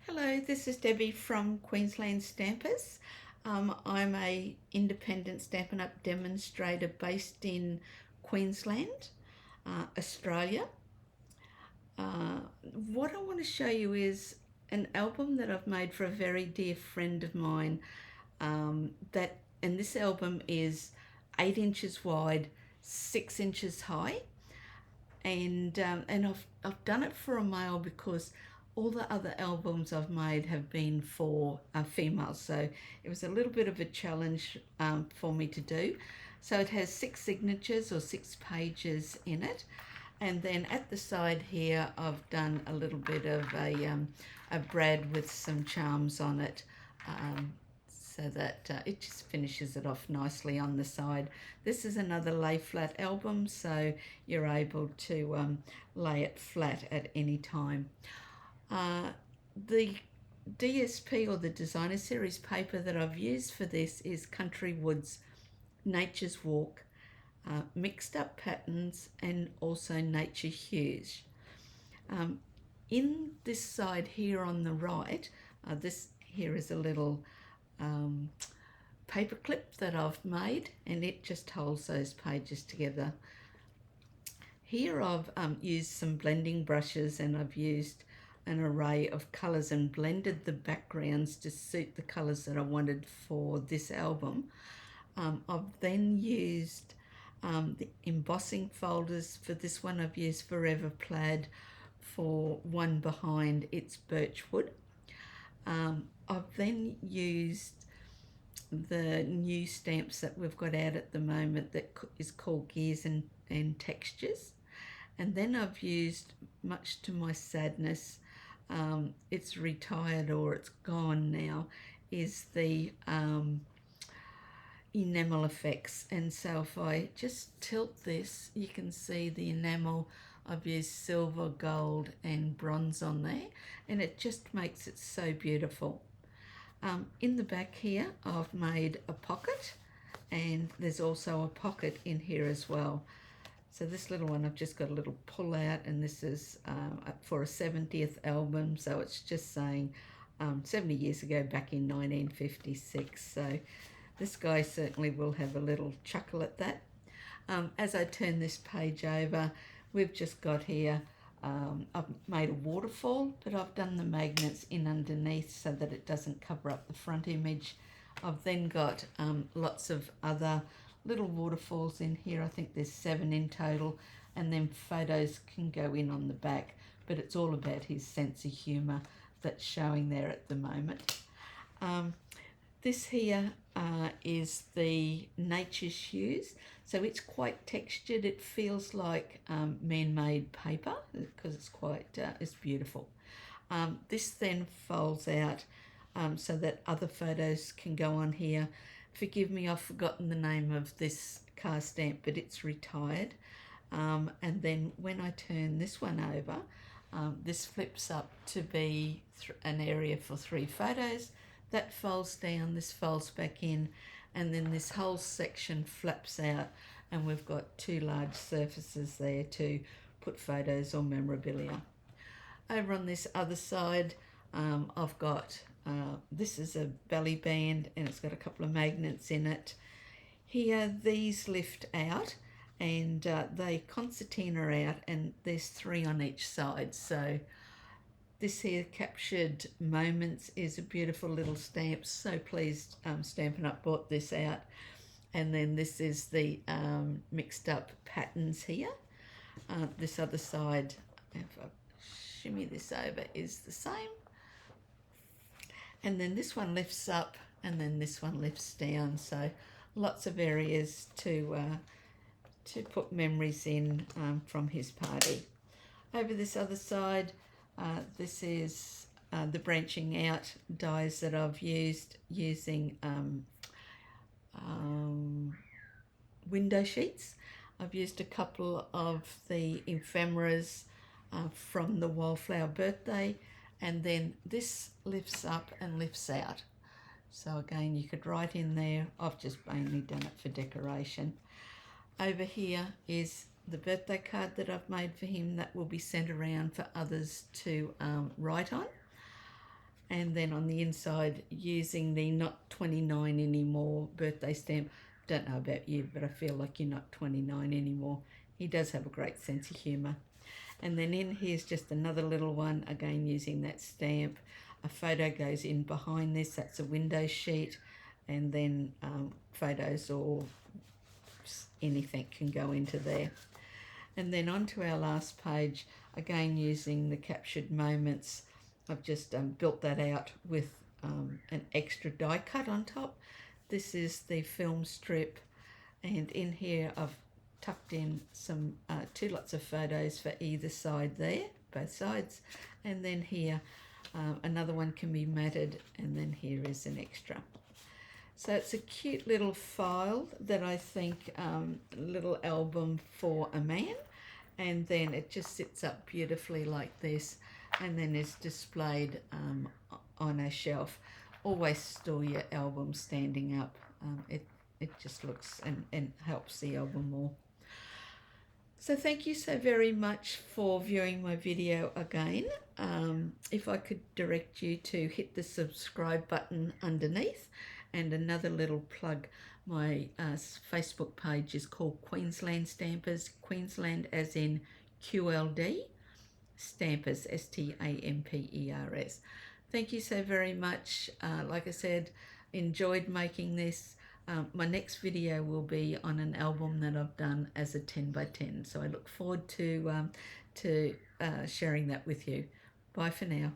Hello, this is Debbie from Queensland Stampers. I'm a independent Stampin' Up demonstrator based in Queensland, Australia. What I want to show you is an album that I've made for a very dear friend of mine. And this album is 8 inches wide, 6 inches high, and I've done it for a male because all the other albums I've made have been for females, so it was a little bit of a challenge for me to do. So it has 6 signatures or 6 pages in it, and then at the side here I've done a little bit of a brad with some charms on it, so that it just finishes it off nicely on the side. This is another lay flat album, so you're able to lay it flat at any time. The DSP, or the Designer Series paper that I've used for this, is Country Woods Nature's Walk, Mixed Up Patterns, and also Nature Hues. In this side here on the right, this here is a little paper clip that I've made, and it just holds those pages together. Here I've used some blending brushes, and I've used an array of colours and blended the backgrounds to suit the colours that I wanted for this album. I've then used the embossing folders. For this one I've used Forever Plaid, for one behind it's birchwood. I've then used the new stamps that we've got out at the moment that is called Gears and Textures. And then I've used, much to my sadness, it's retired or it's gone now, is the enamel effects. And so if I just tilt this, you can see the enamel. I've used silver, gold and bronze on there, and it just makes it so beautiful. In the back here I've made a pocket, and there's also a pocket in here as well. So this little one I've just got a little pull out, and this is for a 70th album, so it's just saying 70 years ago, back in 1956. So this guy certainly will have a little chuckle at that. As I turn this page over, we've just got here, I've made a waterfall, but I've done the magnets in underneath so that it doesn't cover up the front image. I've then got lots of other little waterfalls in here. I think there's 7 in total, and then photos can go in on the back, but it's all about his sense of humour that's showing there at the moment. This here is the Nature's Hues, so it's quite textured. It feels like man-made paper because it's quite it's beautiful. This then folds out so that other photos can go on here. Forgive me, I've forgotten the name of this car stamp, but it's retired. And then when I turn this one over, this flips up to be an area for 3 photos. That folds down, this folds back in, and then this whole section flaps out, and we've got 2 large surfaces there to put photos or memorabilia. Over on this other side, I've got, this is a belly band, and it's got a couple of magnets in it. Here, these lift out, and they concertina out, and there's 3 on each side. So this here, Captured Moments, is a beautiful little stamp. So pleased Stampin' Up bought this out. And then this is the Mixed Up Patterns here. This other side, if I shimmy this over, is the same. And then this one lifts up, and then this one lifts down. So lots of areas to put memories in from his party. Over this other side, this is the branching out dies that I've used using window sheets. I've used a couple of the ephemeras from the Wildflower Birthday, and then this lifts up and lifts out. So again, you could write in there. I've just mainly done it for decoration. Over here is the birthday card that I've made for him that will be sent around for others to write on. And then on the inside, using the not 29 anymore birthday stamp. Don't know about you, but I feel like you're not 29 anymore. He does have a great sense of humour. And then in here's just another little one, again using that stamp. A photo goes in behind this, that's a window sheet, and then photos or anything can go into there. And then onto our last page, again using the captured moments. I've just built that out with an extra die cut on top. This is the film strip, and in here I've tucked in some two lots of photos for either side there, both sides, and then here another one can be matted, and then here is an extra. So it's a cute little file that I think little album for a man, and then it just sits up beautifully like this, and then is displayed on a shelf. Always store your album standing up. It just looks and helps the album more. So thank you so very much for viewing my video again. If I could direct you to hit the subscribe button underneath, and another little plug, my Facebook page is called Queensland Stampers, Queensland as in QLD, Stampers, STAMPERS. Thank you so very much. Like I said, enjoyed making this. My next video will be on an album that I've done as a 10 by 10. So I look forward to sharing that with you. Bye for now.